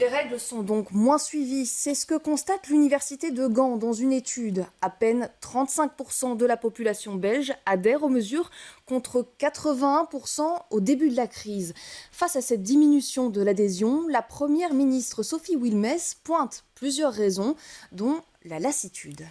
Les règles sont donc moins suivies. C'est ce que constate l'université de Gand dans une étude. À peine 35% de la population belge adhère aux mesures contre 81% au début de la crise. Face à cette diminution de l'adhésion, la première ministre Sophie Wilmès pointe plusieurs raisons, dont la lassitude.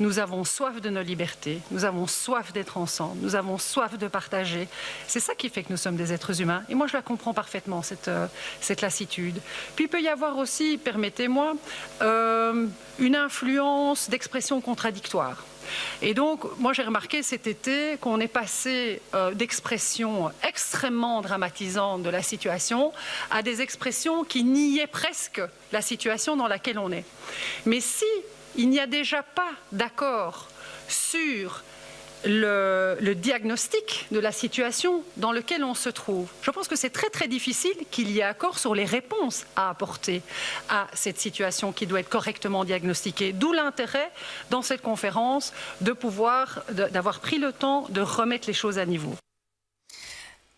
Nous avons soif de nos libertés, nous avons soif d'être ensemble, nous avons soif de partager. C'est ça qui fait que nous sommes des êtres humains. Et moi, je la comprends parfaitement, cette lassitude. Puis il peut y avoir aussi, permettez-moi, une influence d'expressions contradictoires. Et donc, moi, j'ai remarqué cet été qu'on est passé d'expressions extrêmement dramatisantes de la situation à des expressions qui niaient presque la situation dans laquelle on est. Mais si il n'y a déjà pas d'accord sur le diagnostic de la situation dans laquelle on se trouve, je pense que c'est très très difficile qu'il y ait accord sur les réponses à apporter à cette situation qui doit être correctement diagnostiquée. D'où l'intérêt dans cette conférence d'avoir pris le temps de remettre les choses à niveau.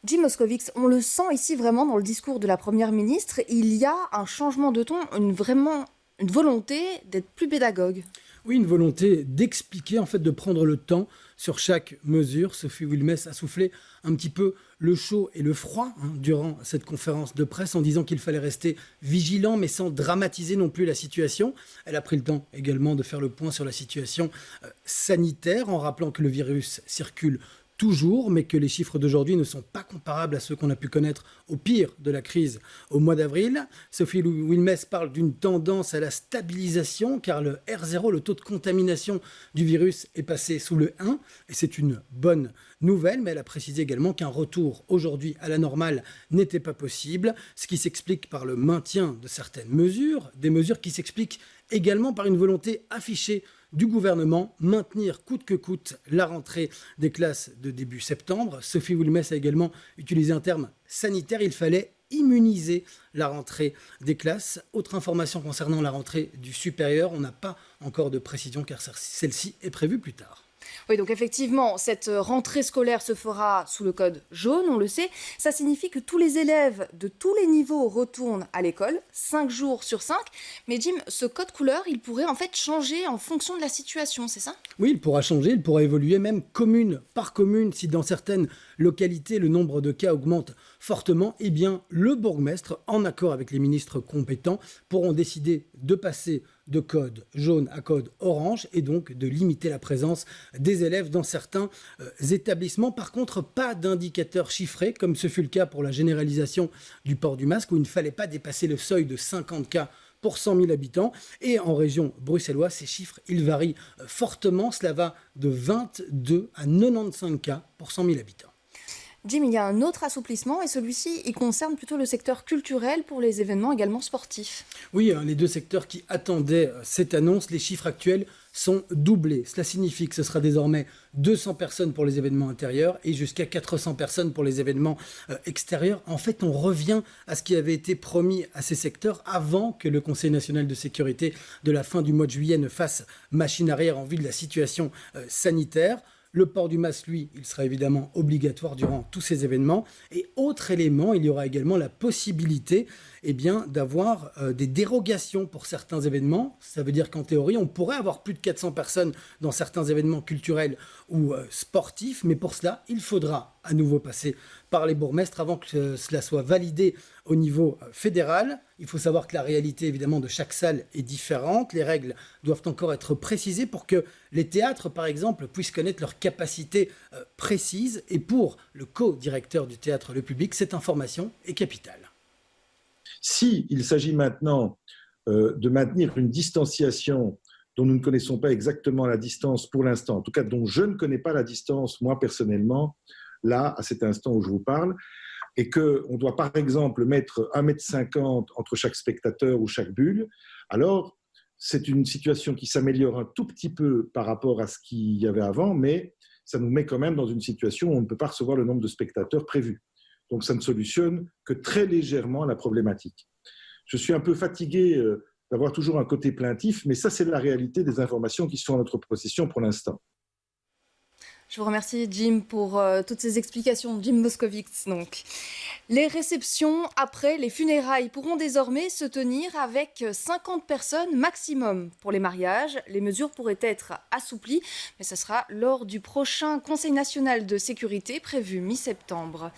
Jim Moskowitz, on le sent ici vraiment dans le discours de la Première ministre, il y a un changement de ton, une volonté d'être plus pédagogue. Oui, une volonté d'expliquer, en fait, de prendre le temps sur chaque mesure. Sophie Wilmès a soufflé un petit peu le chaud et le froid durant cette conférence de presse en disant qu'il fallait rester vigilant mais sans dramatiser non plus la situation. Elle a pris le temps également de faire le point sur la situation sanitaire en rappelant que le virus circule toujours, mais que les chiffres d'aujourd'hui ne sont pas comparables à ceux qu'on a pu connaître au pire de la crise au mois d'avril. Sophie Wilmès parle d'une tendance à la stabilisation, car le R0, le taux de contamination du virus, est passé sous le 1, et c'est une bonne nouvelle, mais elle a précisé également qu'un retour aujourd'hui à la normale n'était pas possible, ce qui s'explique par le maintien de certaines mesures, des mesures qui s'expliquent également par une volonté affichée du gouvernement, maintenir coûte que coûte la rentrée des classes de début septembre. Sophie Wilmès a également utilisé un terme sanitaire, il fallait immuniser la rentrée des classes. Autre information concernant la rentrée du supérieur, on n'a pas encore de précision car celle-ci est prévue plus tard. Oui, donc effectivement, cette rentrée scolaire se fera sous le code jaune, on le sait. Ça signifie que tous les élèves de tous les niveaux retournent à l'école, 5 jours sur 5. Mais Jim, ce code couleur, il pourrait en fait changer en fonction de la situation, c'est ça ? Oui, il pourra changer, il pourra évoluer même commune par commune. Si dans certaines localités, le nombre de cas augmente fortement, eh bien, le bourgmestre, en accord avec les ministres compétents, pourront décider de passer de code jaune à code orange et donc de limiter la présence des élèves dans certains établissements. Par contre, pas d'indicateur chiffré, comme ce fut le cas pour la généralisation du port du masque, où il ne fallait pas dépasser le seuil de 50 cas pour 100 000 habitants. Et en région bruxelloise, ces chiffres, ils varient fortement. Cela va de 22 à 95 cas pour 100 000 habitants. Jim, il y a un autre assouplissement et celui-ci, il concerne plutôt le secteur culturel pour les événements également sportifs. Oui, les deux secteurs qui attendaient cette annonce, les chiffres actuels sont doublés. Cela signifie que ce sera désormais 200 personnes pour les événements intérieurs et jusqu'à 400 personnes pour les événements extérieurs. En fait, on revient à ce qui avait été promis à ces secteurs avant que le Conseil national de sécurité de la fin du mois de juillet ne fasse machine arrière en vue de la situation sanitaire. Le port du masque, lui, il sera évidemment obligatoire durant tous ces événements. Et autre élément, il y aura également la possibilité d'avoir des dérogations pour certains événements. Ça veut dire qu'en théorie, on pourrait avoir plus de 400 personnes dans certains événements culturels ou sportifs. Mais pour cela, il faudra à nouveau passer par les bourgmestres avant que cela soit validé au niveau fédéral. Il faut savoir que la réalité, évidemment, de chaque salle est différente. Les règles doivent encore être précisées pour que les théâtres, par exemple, puissent connaître leur capacité précise. Et pour le co-directeur du théâtre Le Public, cette information est capitale. Si il s'agit maintenant de maintenir une distanciation dont nous ne connaissons pas exactement la distance pour l'instant, en tout cas dont je ne connais pas la distance, moi personnellement, là, à cet instant où je vous parle, et qu'on doit par exemple mettre 1,50 m entre chaque spectateur ou chaque bulle, alors c'est une situation qui s'améliore un tout petit peu par rapport à ce qu'il y avait avant, mais ça nous met quand même dans une situation où on ne peut pas recevoir le nombre de spectateurs prévu. Donc ça ne solutionne que très légèrement la problématique. Je suis un peu fatigué d'avoir toujours un côté plaintif, mais ça c'est la réalité des informations qui sont à notre possession pour l'instant. Je vous remercie, Jim, pour toutes ces explications. Jim Moskowitz, donc. Les réceptions après les funérailles pourront désormais se tenir avec 50 personnes maximum. Pour les mariages, les mesures pourraient être assouplies, mais ce sera lors du prochain Conseil national de sécurité prévu mi-septembre.